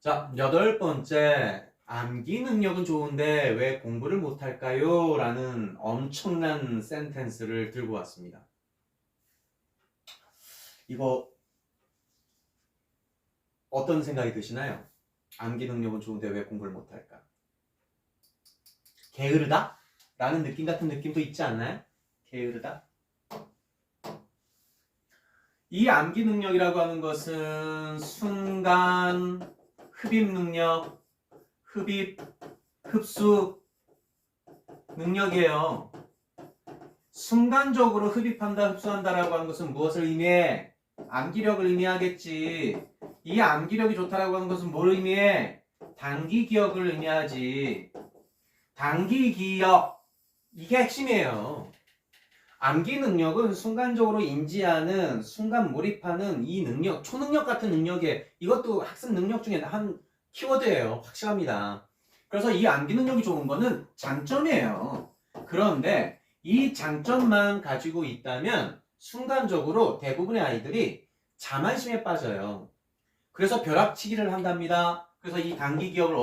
자, 여덟 번째, 암기 능력은 좋은데 왜 공부를 못할까요? 라는 엄청난 센텐스를 들고 왔습니다. 이거 어떤 생각이 드시나요? 암기 능력은 좋은데 왜 공부를 못할까? 게으르다? 라는 느낌 같은 느낌도 있지 않나요? 게으르다? 이 암기 능력이라고 하는 것은 순간 흡입 능력, 흡입, 흡수 능력이에요. 순간적으로 흡입한다, 흡수한다라고 하는 것은 무엇을 의미해? 암기력을 의미하겠지. 이 암기력이 좋다라고 하는 것은 뭘 의미해? 단기 기억을 의미하지. 단기 기억. 이게 핵심이에요. 암기 능력은 순간적으로 인지하는, 순간 몰입하는 이 능력, 초능력 같은 능력에 이것도 학습 능력 중에 한 키워드예요. 확실합니다. 그래서 이 암기 능력이 좋은 거는 장점이에요. 그런데 이 장점만 가지고 있다면 순간적으로 대부분의 아이들이 자만심에 빠져요. 그래서 벼락치기를 한답니다. 그래서 이 단기 기억을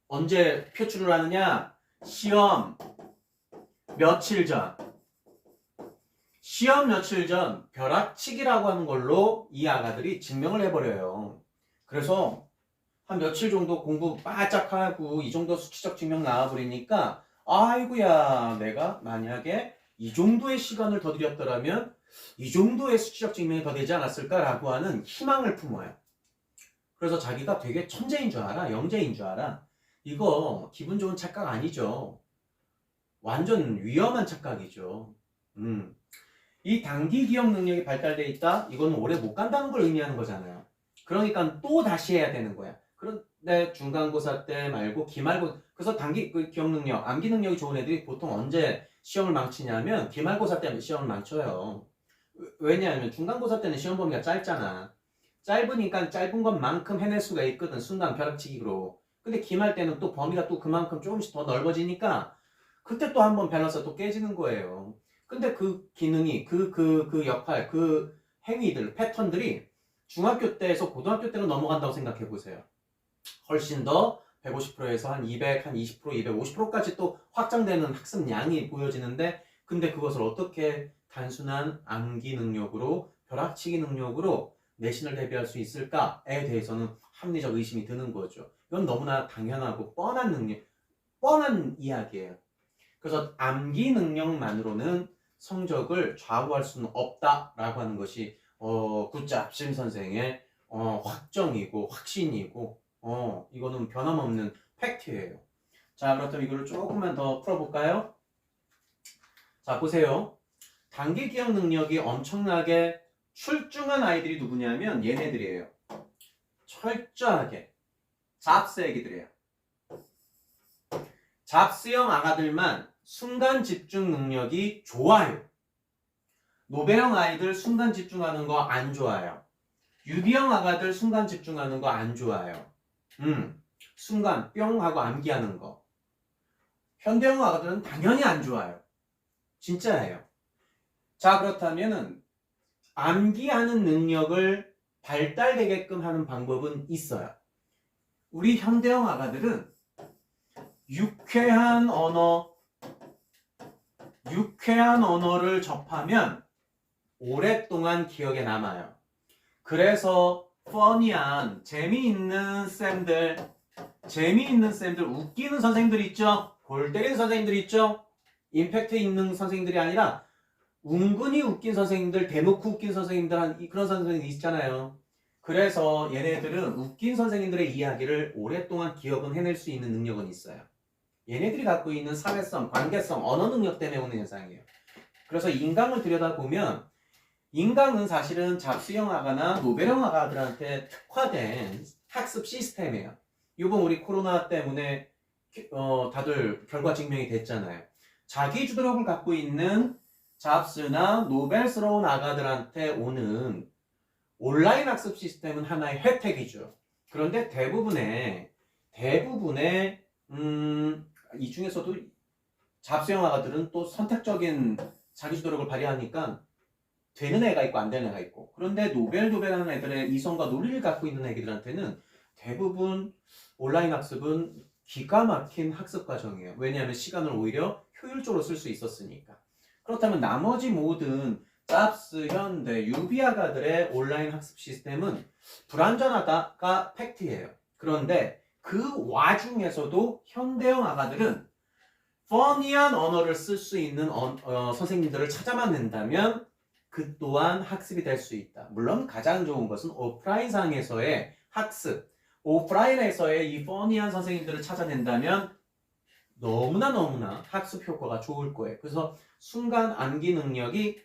언제 표출을 하느냐? 시험 며칠 전. 시험 며칠 전 벼락치기라고 하는 걸로 이 아가들이 증명을 해버려요. 그래서 한 며칠 정도 공부 바짝 하고 이 정도 수치적 증명 나와버리니까 아이고야, 내가 만약에 이 정도의 시간을 더 들였더라면 이 정도의 수치적 증명이 더 되지 않았을까라고 하는 희망을 품어요. 그래서 자기가 되게 천재인 줄 알아, 영재인 줄 알아. 이거 기분 좋은 착각 아니죠. 완전 위험한 착각이죠. 이 단기 기억 능력이 발달돼 있다? 이거는 오래 못 간다는 걸 의미하는 거잖아요. 그러니까 또 다시 해야 되는 거야. 그런데 중간고사 때 말고 기말고, 그래서 단기 기억 능력, 암기 능력이 좋은 애들이 보통 언제 시험을 망치냐면 기말고사 때 시험을 망쳐요. 왜냐하면 중간고사 때는 시험 범위가 짧잖아. 짧으니까 짧은 것만큼 해낼 수가 있거든. 순간 벼락치기로. 근데 기말 때는 또 범위가 또 그만큼 조금씩 더 넓어지니까 그때 또 한번 밸런스가 또 깨지는 거예요. 근데 그 기능이, 그 역할, 그 행위들, 패턴들이 중학교 때에서 고등학교 때로 넘어간다고 생각해 보세요. 훨씬 더 150%에서 한 200, 한 20%, 250%까지 또 확장되는 학습량이 보여지는데, 근데 그것을 어떻게 단순한 암기 능력으로, 벼락치기 능력으로 내신을 대비할 수 있을까에 대해서는 합리적 의심이 드는 거죠. 이건 너무나 당연하고 뻔한 능력, 뻔한 이야기예요. 그래서 암기 능력만으로는 성적을 좌우할 수는 없다라고 하는 것이 굿잡 심 선생의 확정이고 확신이고 이거는 변함없는 팩트예요. 자, 그렇다면 이거를 조금만 더 풀어볼까요? 자, 보세요. 단기 기억 능력이 엄청나게 출중한 아이들이 누구냐면 얘네들이에요. 철저하게 잡스 애기들이에요. 잡스형 아가들만 순간 집중 능력이 좋아요. 노벨형 아이들 순간 집중하는 거 안 좋아요. 유기형 아가들 순간 집중하는 거 안 좋아요. 순간 뿅 하고 암기하는 거. 현대형 아가들은 당연히 안 좋아요. 진짜예요. 자, 그렇다면은 암기하는 능력을 발달되게끔 하는 방법은 있어요. 우리 현대형 아가들은 유쾌한 언어를 접하면 오랫동안 기억에 남아요. 그래서 퍼니한 재미있는 쌤들, 웃기는 선생님들 있죠? 골 때리는 선생님들 있죠? 임팩트 있는 선생님들이 아니라 은근히 웃긴 선생님들, 대놓고 웃긴 선생님들, 그런 선생님들 있잖아요. 그래서 얘네들은 웃긴 선생님들의 이야기를 오랫동안 기억은 해낼 수 있는 능력은 있어요. 얘네들이 갖고 있는 사회성, 관계성, 언어 능력 때문에 오는 현상이에요. 그래서 인강을 들여다보면 인강은 사실은 잡스형 아가나 노벨형 아가들한테 특화된 학습 시스템이에요. 이번 우리 코로나 때문에 다들 결과 증명이 됐잖아요. 자기 주도력을 갖고 있는 잡스나 노벨스러운 아가들한테 오는 온라인 학습 시스템은 하나의 혜택이죠. 그런데 대부분의 이 중에서도 잡스형 아가들은 또 선택적인 자기 주도력을 발휘하니까 되는 애가 있고 안 되는 애가 있고, 그런데 노벨하는 애들의 이성과 논리를 갖고 있는 애들한테는 대부분 온라인 학습은 기가 막힌 학습 과정이에요. 왜냐하면 시간을 오히려 효율적으로 쓸 수 있었으니까. 그렇다면 나머지 모든 잡스, 현대, 유비아가들의 온라인 학습 시스템은 불완전하다가 팩트예요. 그런데 그 와중에서도 현대형 아가들은 퍼니한 언어를 쓸 수 있는 선생님들을 찾아만 낸다면 그 또한 학습이 될 수 있다. 물론 가장 좋은 것은 오프라인상에서의 학습, 오프라인에서의 이 퍼니한 선생님들을 찾아낸다면 너무나 학습 효과가 좋을 거예요. 그래서 순간 암기 능력이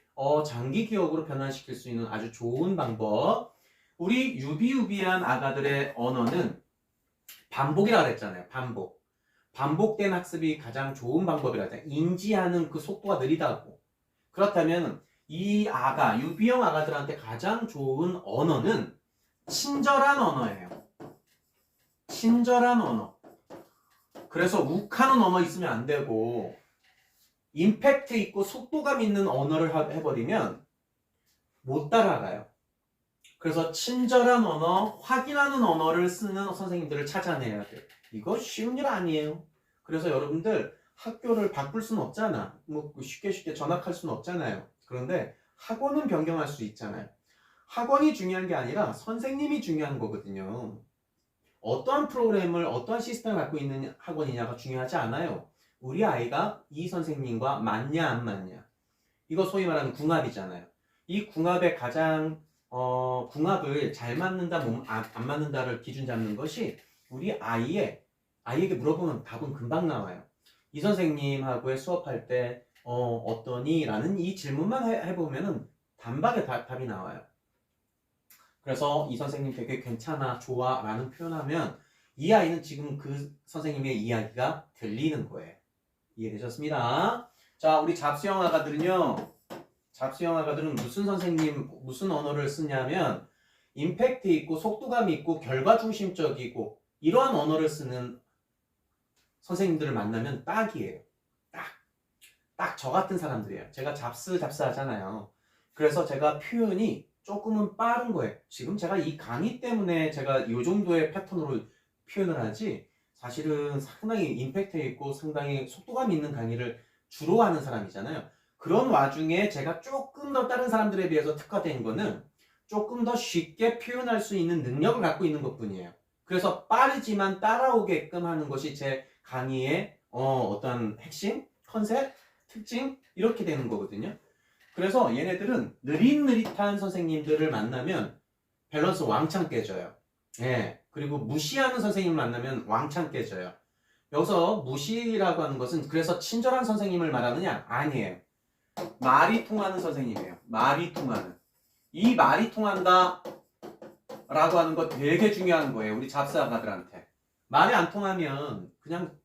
장기 기억으로 변환시킬 수 있는 아주 좋은 방법. 우리 유비유비한 아가들의 언어는 반복이라고 했잖아요. 반복된 학습이 가장 좋은 방법이라 했잖아요. 인지하는 그 속도가 느리다고. 그렇다면 이 아가, 유비형 아가들한테 가장 좋은 언어는 친절한 언어예요. 친절한 언어. 그래서 욱하는 언어 있으면 안 되고 임팩트 있고 속도감 있는 언어를 해버리면 못 따라가요. 그래서 친절한 언어, 확인하는 언어를 쓰는 선생님들을 찾아내야 돼요. 이거 쉬운 일 아니에요. 그래서 여러분들 학교를 바꿀 수는 없잖아. 뭐 쉽게 전학할 수는 없잖아요. 그런데 학원은 변경할 수 있잖아요. 학원이 중요한 게 아니라 선생님이 중요한 거거든요. 어떠한 프로그램을 어떠한 시스템을 갖고 있는 학원이냐가 중요하지 않아요. 우리 아이가 이 선생님과 맞냐 안 맞냐. 이거 소위 말하는 궁합이잖아요. 이 궁합의 가장 궁합을 잘 맞는다 안 맞는다를 기준 잡는 것이 우리 아이에게 물어보면 답은 금방 나와요. 이 선생님하고의 수업할 때 어떠니? 라는 이 질문만 해보면은 단박에 답이 나와요. 그래서 이 선생님 되게 괜찮아, 좋아 라는 표현하면 이 아이는 지금 그 선생님의 이야기가 들리는 거예요. 이해되셨습니다? 자, 우리 잡수형 아가들은요. 잡수형 아가들은 무슨 언어를 쓰냐면 임팩트 있고 속도감 있고 결과 중심적이고 이러한 언어를 쓰는 선생님들을 만나면 딱이에요. 딱 저 같은 사람들이에요. 제가 잡스 하잖아요. 그래서 제가 표현이 조금은 빠른 거예요. 지금 제가 이 강의 때문에 제가 이 정도의 패턴으로 표현을 하지 사실은 상당히 임팩트 있고 상당히 속도감 있는 강의를 주로 하는 사람이잖아요. 그런 와중에 제가 조금 더 다른 사람들에 비해서 특화된 거는 조금 더 쉽게 표현할 수 있는 능력을 갖고 있는 것뿐이에요. 그래서 빠르지만 따라오게끔 하는 것이 제 강의의 어떤 핵심, 컨셉, 특징 이렇게 되는 거거든요. 그래서 얘네들은 느릿느릿한 선생님들을 만나면 밸런스 왕창 깨져요. 예. 그리고 무시하는 선생님을 만나면 왕창 깨져요. 여기서 무시라고 하는 것은 그래서 친절한 선생님을 말하느냐? 아니에요. 말이 통하는 선생님이에요. 말이 통하는. 이 말이 통한다 라고 하는 거 되게 중요한 거예요. 우리 잡사가들한테. 말이 안 통하면 그냥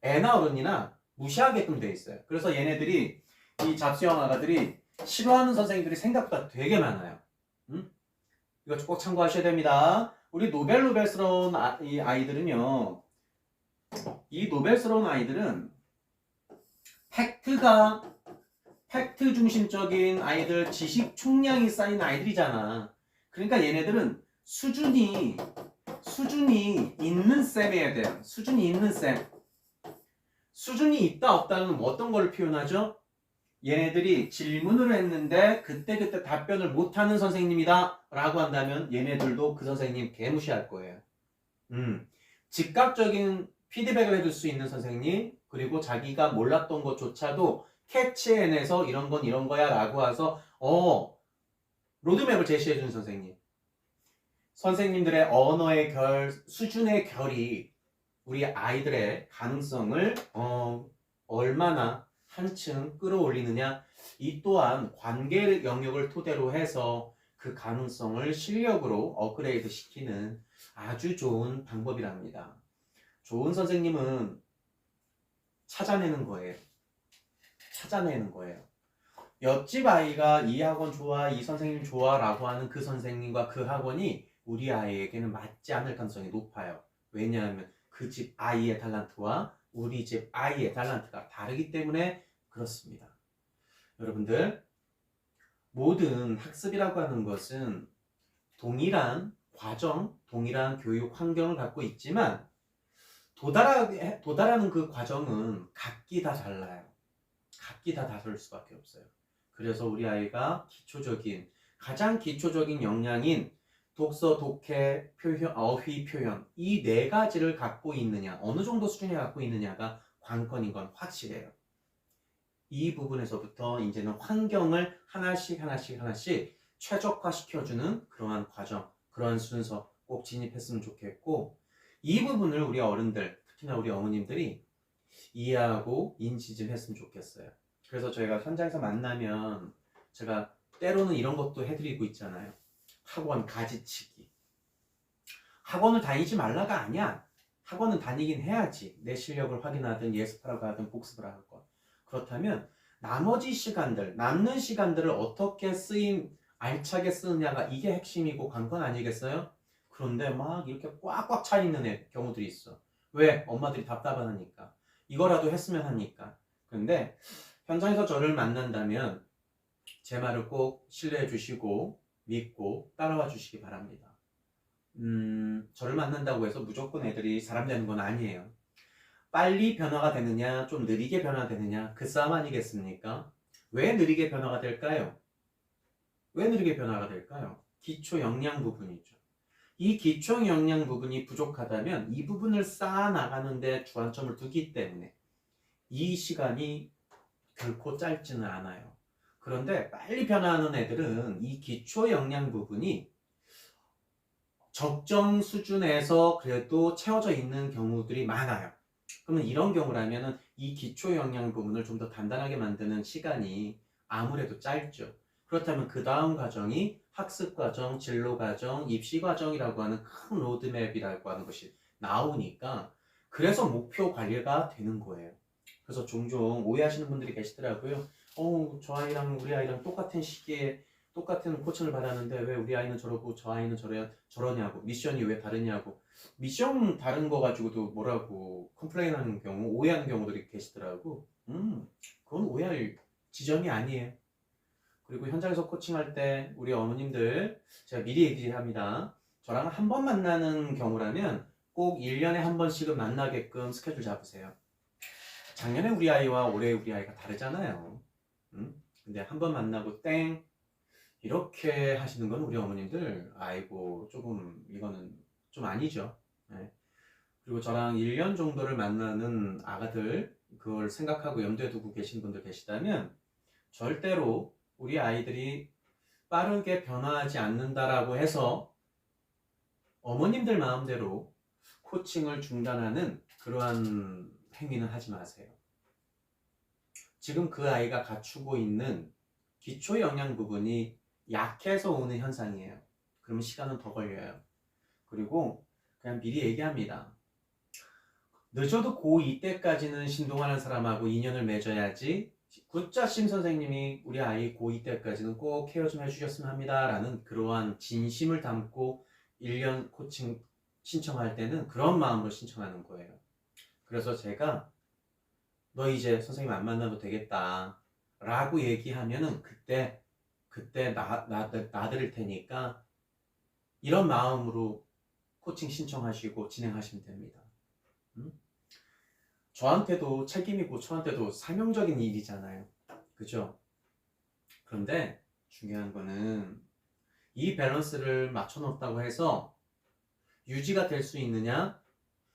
애나 어른이나 무시하게끔 돼 있어요. 그래서 얘네들이 이 잡수형 아가들이 싫어하는 선생님들이 생각보다 되게 많아요. 이거 꼭 참고하셔야 됩니다. 우리 노벨스러운 이 아이들은요. 이 노벨스러운 아이들은 팩트 중심적인 아이들, 지식 총량이 쌓인 아이들이잖아. 그러니까 얘네들은 수준이 있는 쌤이어야 돼요. 수준이 있는 쌤. 수준이 있다 없다는 어떤 걸 표현하죠? 얘네들이 질문을 했는데 그때 답변을 못하는 선생님이다 라고 한다면 얘네들도 그 선생님 개무시할 거예요. 즉각적인 피드백을 해줄 수 있는 선생님, 그리고 자기가 몰랐던 것조차도 캐치해내서 이런 건 이런 거야 라고 해서 로드맵을 제시해주는 선생님. 선생님들의 언어의 수준의 결이 우리 아이들의 가능성을 얼마나 한층 끌어올리느냐. 이 또한 관계 영역을 토대로 해서 그 가능성을 실력으로 업그레이드 시키는 아주 좋은 방법이랍니다. 좋은 선생님은 찾아내는 거예요. 옆집 아이가 이 학원 좋아, 이 선생님 좋아 라고 하는 그 선생님과 그 학원이 우리 아이에게는 맞지 않을 가능성이 높아요. 왜냐하면 그 집 아이의 탤런트와 우리 집 아이의 탤런트가 다르기 때문에 그렇습니다. 여러분들, 모든 학습이라고 하는 것은 동일한 과정, 동일한 교육 환경을 갖고 있지만 도달하는 그 과정은 각기 다 달라요. 각기 다 다를 수밖에 없어요. 그래서 우리 아이가 가장 기초적인 역량인 독서, 독해, 표현, 어휘, 표현 이 네 가지를 갖고 있느냐, 어느 정도 수준에 갖고 있느냐가 관건인 건 확실해요. 이 부분에서부터 이제는 환경을 하나씩 최적화시켜주는 그러한 과정, 그러한 순서 꼭 진입했으면 좋겠고, 이 부분을 우리 어른들, 특히나 우리 어머님들이 이해하고 인지 좀 했으면 좋겠어요. 그래서 저희가 현장에서 만나면 제가 때로는 이런 것도 해드리고 있잖아요. 학원 가지치기. 학원을 다니지 말라가 아니야. 학원은 다니긴 해야지. 내 실력을 확인하든 예습하라고 하든 복습을 하건. 그렇다면 나머지 시간들, 남는 시간들을 어떻게 알차게 쓰느냐가 이게 핵심이고 관건 아니겠어요? 그런데 막 이렇게 꽉꽉 차 있는 경우들이 있어. 왜? 엄마들이 답답하니까. 이거라도 했으면 하니까. 근데 현장에서 저를 만난다면 제 말을 꼭 신뢰해 주시고 믿고 따라와 주시기 바랍니다. 저를 만난다고 해서 무조건 애들이 사람 되는 건 아니에요. 빨리 변화가 되느냐, 좀 느리게 변화되느냐, 그 싸움 아니겠습니까? 왜 느리게 변화가 될까요? 왜 느리게 변화가 될까요? 기초 역량 부분이죠. 이 기초 역량 부분이 부족하다면 이 부분을 쌓아 나가는데 주안점을 두기 때문에 이 시간이 결코 짧지는 않아요. 그런데 빨리 변화하는 애들은 이 기초 역량 부분이 적정 수준에서 그래도 채워져 있는 경우들이 많아요. 그러면 이런 경우라면 이 기초 역량 부분을 좀 더 단단하게 만드는 시간이 아무래도 짧죠. 그렇다면 그 다음 과정이 학습 과정, 진로 과정, 입시 과정이라고 하는 큰 로드맵이라고 하는 것이 나오니까 그래서 목표 관리가 되는 거예요. 그래서 종종 오해하시는 분들이 계시더라고요. 저 아이랑 우리 아이랑 똑같은 시기에 똑같은 코칭을 받았는데 왜 우리 아이는 저러고 저 아이는 저러냐고, 미션이 왜 다르냐고. 미션 다른 거 가지고도 뭐라고 컴플레인하는 경우, 오해하는 경우들이 계시더라고. 그건 오해할 지점이 아니에요. 그리고 현장에서 코칭할 때 우리 어머님들 제가 미리 얘기합니다. 저랑 한 번 만나는 경우라면 꼭 1년에 한 번씩은 만나게끔 스케줄 잡으세요. 작년에 우리 아이와 올해 우리 아이가 다르잖아요. 근데 한 번 만나고 땡 이렇게 하시는 건 우리 어머님들 아이고 조금 이거는 좀 아니죠. 네. 그리고 저랑 1년 정도를 만나는 아가들 그걸 생각하고 염두에 두고 계신 분들 계시다면 절대로 우리 아이들이 빠르게 변화하지 않는다라고 해서 어머님들 마음대로 코칭을 중단하는 그러한 행위는 하지 마세요. 지금 그 아이가 갖추고 있는 기초 영양 부분이 약해서 오는 현상이에요. 그러면 시간은 더 걸려요. 그리고 그냥 미리 얘기합니다. 늦어도 고2 때까지는 신동하는 사람하고 인연을 맺어야지 굿자 심 선생님이 우리 아이 고2 때까지는 꼭 케어 좀 해주셨으면 합니다 라는 그러한 진심을 담고 1년 코칭 신청할 때는 그런 마음으로 신청하는 거예요. 그래서 제가 너 이제 선생님 안 만나도 되겠다 라고 얘기하면은 그때 놔드릴 테니까 이런 마음으로 코칭 신청하시고 진행하시면 됩니다. 저한테도 책임이고 저한테도 사명적인 일이잖아요. 그죠? 그런데 중요한 거는 이 밸런스를 맞춰놓았다고 해서 유지가 될 수 있느냐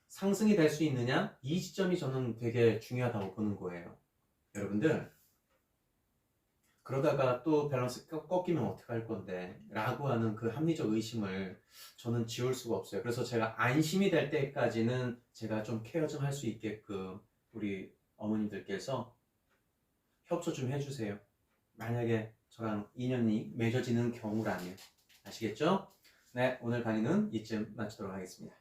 상승이 될 수 있느냐 이 지점이 저는 되게 중요하다고 보는 거예요. 여러분들 그러다가 또 밸런스 꺾이면 어떡할 건데 라고 하는 그 합리적 의심을 저는 지울 수가 없어요. 그래서 제가 안심이 될 때까지는 제가 좀 케어 좀 할 수 있게끔 우리 어머님들께서 협조 좀 해주세요. 만약에 저랑 인연이 맺어지는 경우라면. 아시겠죠? 네, 오늘 강의는 이쯤 마치도록 하겠습니다.